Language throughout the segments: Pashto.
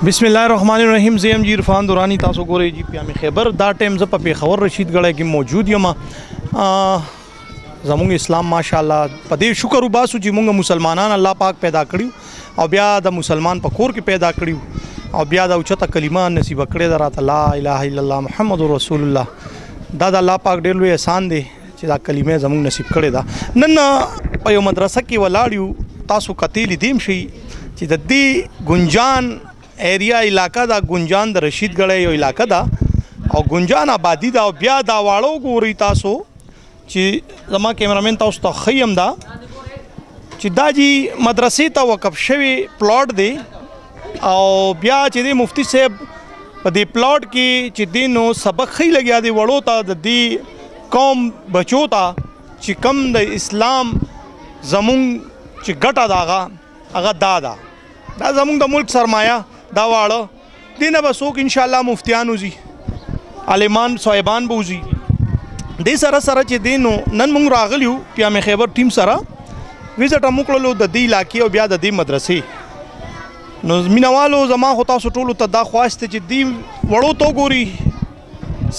बिस्मिल्लाहिर्रहमानिर्रहीम ज़ेम जी इरफान दुरानी तासो गोरे जी प्यामे खैबर दा टाइम ज़ पे खबर रशीद गढ़े की मौजूद यमा ज़मूंग इस्लाम माशाअल्लाह पदे शुक्र उबासु जी मूंग मुसलमानान अल्लाह पाक पैदा करियो और बिया द मुसलमान पकोर के पैदा करियो और बिया द उचता कलिमा नसीब कड़े दरा ला इलाहा इल्लल्लाह मुहम्मदुर रसूलुल्लाह दा अल्लाह पाक ढेर लुई एहसान दे چې دا کلمه زموږ نصیب کړې ده نن په یو مدرسه کې ولاړ یو تاسو کتلی دیم شي چې د دې ګنجان ایریا علاقہ دا ګنجان د رشید ګړی یو علاقہ دا او ګنجان آبادی دا او بیا دا واړو ګوري تاسو چې زما کیمرامین تاسو ته خیم دا چې دا جی مدرسې ته وقف شوی پلاټ دی او بیا چې د مفتی صاحب په دې پلاټ کې چې دینو سبق خی لګیا دی وړو ته د دې قوم بچو تا چې کم د اسلام زمون چې ګټه داغه هغه دا زمون د ملک سرمایه دا واړه دینه به څوک ان شاء الله مفتیان وزي عالمان صاحبان به وزي دې سره چې دینو نن مونږ راغلیو پیامه خیبر ټیم سره ویزټ موکلو د دې علاقې او بیا د دې مدرسې نو مینوالو زما خو تاسو ټولو ته دا خواسته چې دې وړو تو ګوري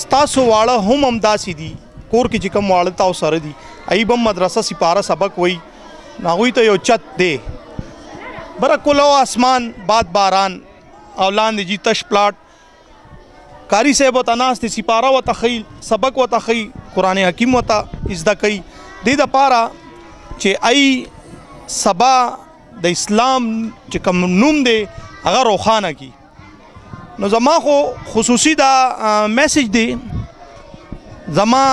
ستاسو واړه هم همداسې دي کور کې چې کوم واړه تاسو سره دي ایبم مدرسه سپاره سبق وای ناغوی ته یو چت دی برکلو اسمان باد باران اولان جی تش پلاټ کاری صاحب وتناس ته سپاره وتخیل سبق وتخی قران حکیم وتا ازدا کوي د پاره چې ای سبا د اسلام چې کوم نوم دی هغه روخانه کی نو زما خو خصوصي دا میسج دی زما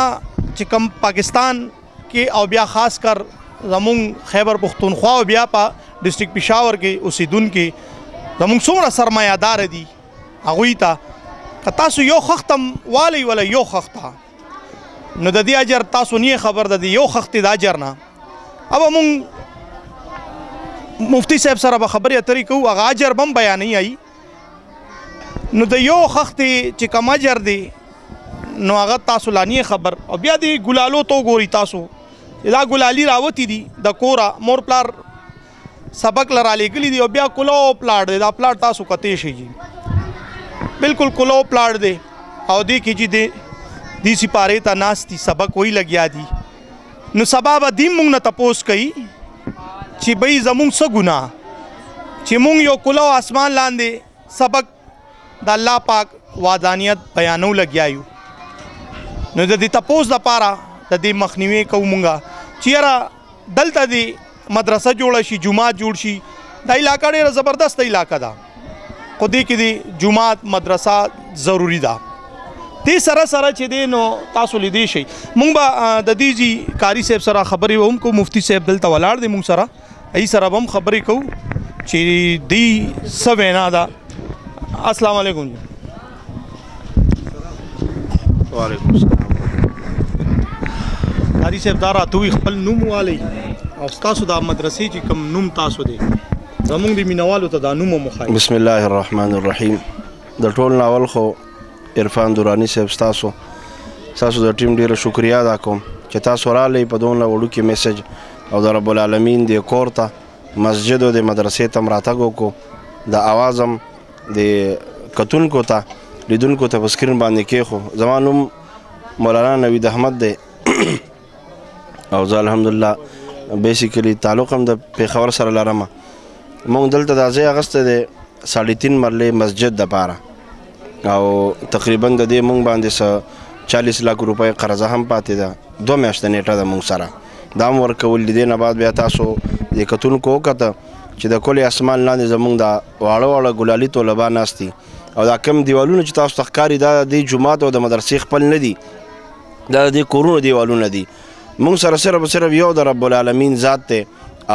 چې کوم پاکستان کې او بیا خاص کر زمون خیبر پختونخوا او بیا په ډسټریکټ پېښور کې اوسیدونکو زمون څومره سرمایه‌دار دي هغوی ته که تاسو یو خختم والی ولا یو خخته نو د دې اجر تاسو نه خبر د یو خختې د اجر نه अब مونږ مفتی صاحب سره به خبرې اترې کوو هغه اجر بم بیانې آئی نو د یو خختې چې کم اجر دی نو هغه تاسو لانی خبر او بیا دی ګلالو تو ګوري تاسو دا ګلالي راوتی دي د کورا مور پلار سبق لرا لګلی دی او بیا کلو پلاټ دی دا پلاټ تاسو کته شي جی بالکل کلو پلاټ دی او دی کی جی دی سپاره تا ناستی سبق وی لګیا دی نو سبب دیم مونږ نه تپوس کوي چې بای زمونږ څه ګناه چې مونږ یو کلو اسمان لاندې سبق د الله پاک وادانیت بیانو لګیایو نو د دې تپوس د پاره د دې مخنیوي کوو مونږه چیرې دلته دی مدرسه جوړه شي جماعت جوړ شي دا علاقه ډېره زبردست علاقه ده خو دې کې دی جماعت مدرسه ضروری ده دې سره چې دی نو تاسو لیدی شي مونږ به د دې جی کاری صاحب سره خبرې ووم کو مفتی صاحب دلته ولاړ دی مونږ سره ای سره هم خبرې کوو چې دی څه وینا ده السلام علیکم وعلیکم السلام کاری صاحب دا راتوی خپل نوم والی او تاسو دا مدرسې چې کوم نوم تاسو دی زمونږ د مینوالو ته دا نوم مخای بسم الله الرحمن الرحیم د ټول ناول خو عرفان دورانی صاحب تاسو د ټیم ډیره شکریا ادا کوم چې تاسو رالی په دونه وړو کې میسج او د رب العالمین د کور ته مسجد او د مدرسې ته مراتګ وکړو د اوازم د کتونکو ته لیدونکو ته په سکرین باندې کېښو زما نوم مولانا نوید احمد دی او زه الحمدلله بیسیکلی تعلق هم د پېښور سره لرم مونږ دلته دا ځای اخیستی دی 3.5 مرلې مسجد دپاره او تقریبا د دې مونږ باندې 40 لک روپۍ قرضه هم پاتې ده 2 میاشتې نیټه ده مونږ سره دا هم ورکول د دې نه بعد بیا تاسو د کتونکو وکته چې د کلي اسمان لاندې زمونږ دا واړه ګلالي طلبا ناست دي او دا کم دیوالونه چې تاسو ته ښکاري دا د جومات او د مدرسې خپل نه دي دا د کورونو دیوالونه دي مونږ سره صرف یو د رب العالمین ذات دی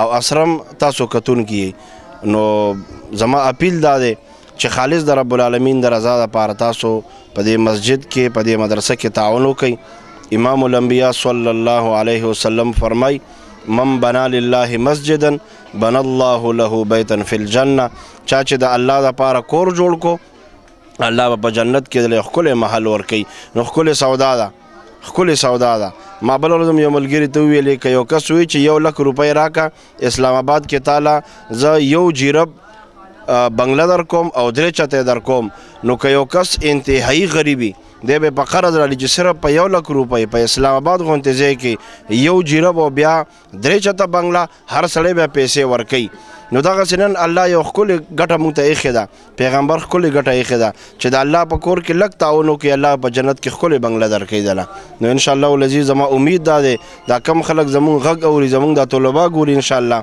او اسرم تاسو کتونکي نو زما اپیل دا دی چې خالص د رب العالمین د رضا دپاره تاسو په دې مسجد کې په دې مدرسه کې تعاون وکئ امام الانبیاء صلی الله علیه وسلم فرمای من بنا لله مسجدا بنا الله له بیتا فی الجنه چا چې د الله دپاره کور جوړ کو الله به په جنت کې د ښکلی محل ورکوي نو ښکلې سودا ده ما بل ورځ یو ملګري ته وویلې که یو کس وایي چې 1 لک روپۍ راکه اسلام آباد کې تاله زه یو جیرب بنگله در کوم او 3 چته در کوم. نو که یو کس انتهایی غریبي دی به په قرض رالی چې صرف په 1 لک روپۍ په اسلام آباد غونډې ځای کې یو جیرب او بیا 3 چته بنگله هر سړی بیا پیسې ورکوي. نو دغسې نن الله یو ښکلې ګټه موږ ته ایښې ده، پیغمبر ښکلې ګټه ایښې ده چې د الله په کور کې لږ تعاون وکړي، الله په جنت کې ښکلې بنگله درکوي دله. نو انشاءالله العزیز زما امید دا دی دا کم خلک زموږ غږ اوري، زموږ دا طلبا ګوري انشاءالله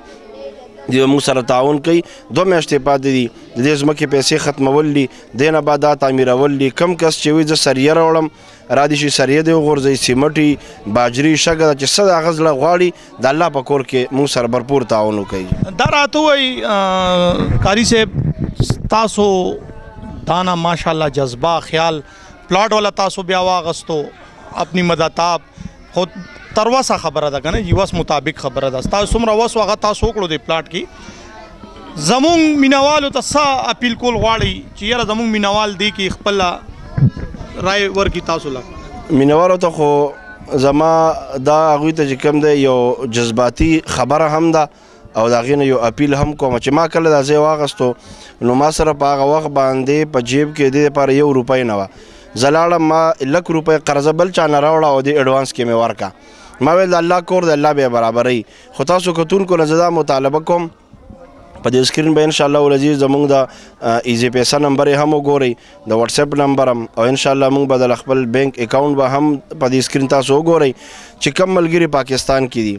دی موږ سره تعاون کوي. 2 میاشتې پاتې دي د دې ځمکې پیسې ختمول دي، دې نه بعد دا تعمیرول دي. کم کس چې وي زه سریه راوړم را دي شي سریه دی وغورځوي، سیمټي باجري شګه ده چې څه د هغه زړه غواړي د الله په کور کې موږ سره بھرپور تعاون وکوي. دا راته وایي قاري صاحب تاسو دا نه ماشاءالله جذبه خیال پلاټ والا تاسو بیا واغستو اپنی مددتاب خود تروسه خبره ده کنه یوس مطابق خبره ده تاسو څومره وس هغه تاسو وکړو د پلاټ کې. زمونږ مینوالو ته څه اپیل کول غواړئ چې یاره زمونږ مینوال دی کې خپل رای ورکړي تاسو له مینوالو ته؟ خو زما دا هغوی ته چې کوم دی یو جذباتي خبره هم ده او د هغې نه یو اپیل هم کوم چې ما کله دا ځای واغستو نو ما سره په هغه وخت باندې په جیب کې د دې لپاره 1 روپۍ نه وه. زه لاړم ما 1 لک روپۍ قرضه بل چا نه راوړه او د ایډوانس کې مې ورکړه. ما ویل د الله کور د الله بیا برابروي. خو تاسو کتونکو نه زه دا مطالبه کوم په دې سکرین به انشاءالله العزیز زموږ د ایزي پیسه نمبر هم وګورئ، د واتساپ نمبر هم، او انشاءالله موږ به د خپل بینک اکاونټ به هم په دې سکرین تاسو وګورئ چې کم ملګري پاکستان کې دي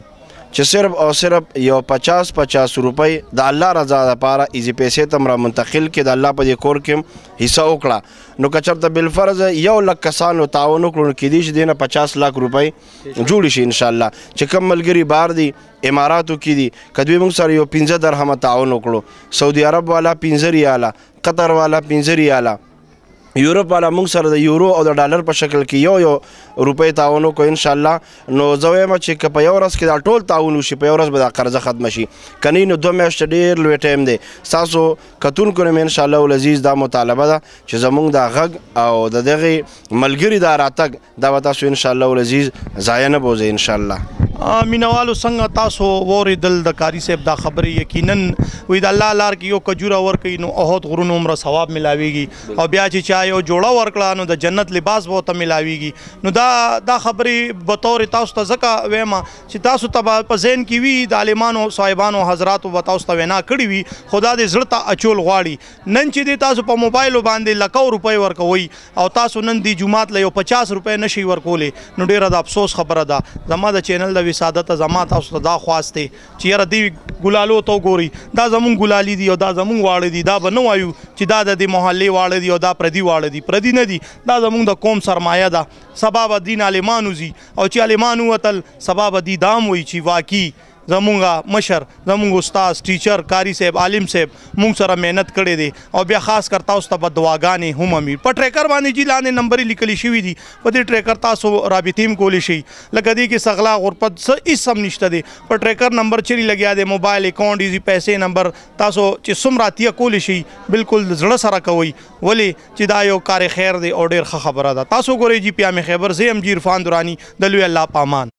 چې صرف او صرف یو 50 روپۍ د الله رضا لپاره ایزي پیسې ته را منتقل کړي، د الله په دې کور کې حصه وکړه. نو که چېرته بالفرض 1 لک کسانو تعاون وکړو نو کیدای شي دې نه 50 لک روپۍ جوړې شي انشاءالله. چې کم ملګري بهر دي اماراتو کې دي که دوی موږ سره یو 15 درهمه تعاون وکړو، سعودي عرب والا 15 ریاله، قطر والا 15 ریاله، یورپ والا موږ سره د یورو او د ډالر په شکل کې یو روپۍ تعاون وکړو انشاءالله. نو زه وایم چې که په یو ورځ کې دا ټول تعاون وشي په یو ورځ به دا قرضه ختمه شي، که نه نو 2 میاشتې ډېر لوی ټایم دی. ستاسو کتونکو نه مې انشاءالله العزیز دا مطالبه ده چې زموږ دا غږ او د دغې ملګري دا راتګ دا به تاسو انشاءالله العزیز ضایع نه بوځئ انشاءالله. مینوالو څنګه تاسو واورېدل د قاري صاحب دا خبرې یقینا وایي د الله لار کې یو کجوره ورکوي نو احد غرونو عمره ثواب ملاویږي، او بیا چې چا یو جوړه ورکړه نو د جنت لباس به ورته ملاویږي. نو دا خبرې بطور تاسو ته ځکه وایم چې تاسو ته په ذهن کې وي د عالمانو صاحبانو حضراتو به تاسو ته وینا کړې وي، خو دا د زړه ته اچول غواړي. نن چې دی تاسو په موبایلو باندې لکو روپۍ ورکوئ او تاسو نن دی جومات له یو 50 روپۍ نشئ ورکولی نو ډېره د افسوس خبره ده. زما د چینل د وسادت زما تاسو ته دا خواست دی چې یاره دی ګلالو ته وګورئ دا زمونږ ګلالي دي او دا زمونږ واړه دي، دا به نه وایو چې دا د دې محلې واړه دي او دا پردي واړه دي، پردي نه دي، دا زمونږ د قوم سرمایه ده. سبا به دین عالمان وځي او چې عالمان ووتل سبا به دي دا هم وایي چې واقعي زمونږ مشر زمونږ استاد ټیچر قاري صاحب عالم صاحب مونږ سره محنت کړې دی. او بیا خاص کر تاسو ته به دعاګانې هم امیر په ټریکر باندې چې لاندې نمبرې لیکلي شوي دي په دې ټریکر تاسو رابطې هم کولی شئ. لکه دې کې سغلا غرپت څه هېڅ هم نشته دی، په ټریکر نمبر چیرې لګیا دی، موبایل اکاونټ ایزي پیسې نمبر تاسو چې څومره اتیا کولی شئ بالکل زړه سره کوئ، ولې چې دا یو کار خیر دی او ډېر ښه خبره ده. تاسو ګورئ جی پی ام خیبر، زه یم جی عرفان درانی د لوی الله په امان.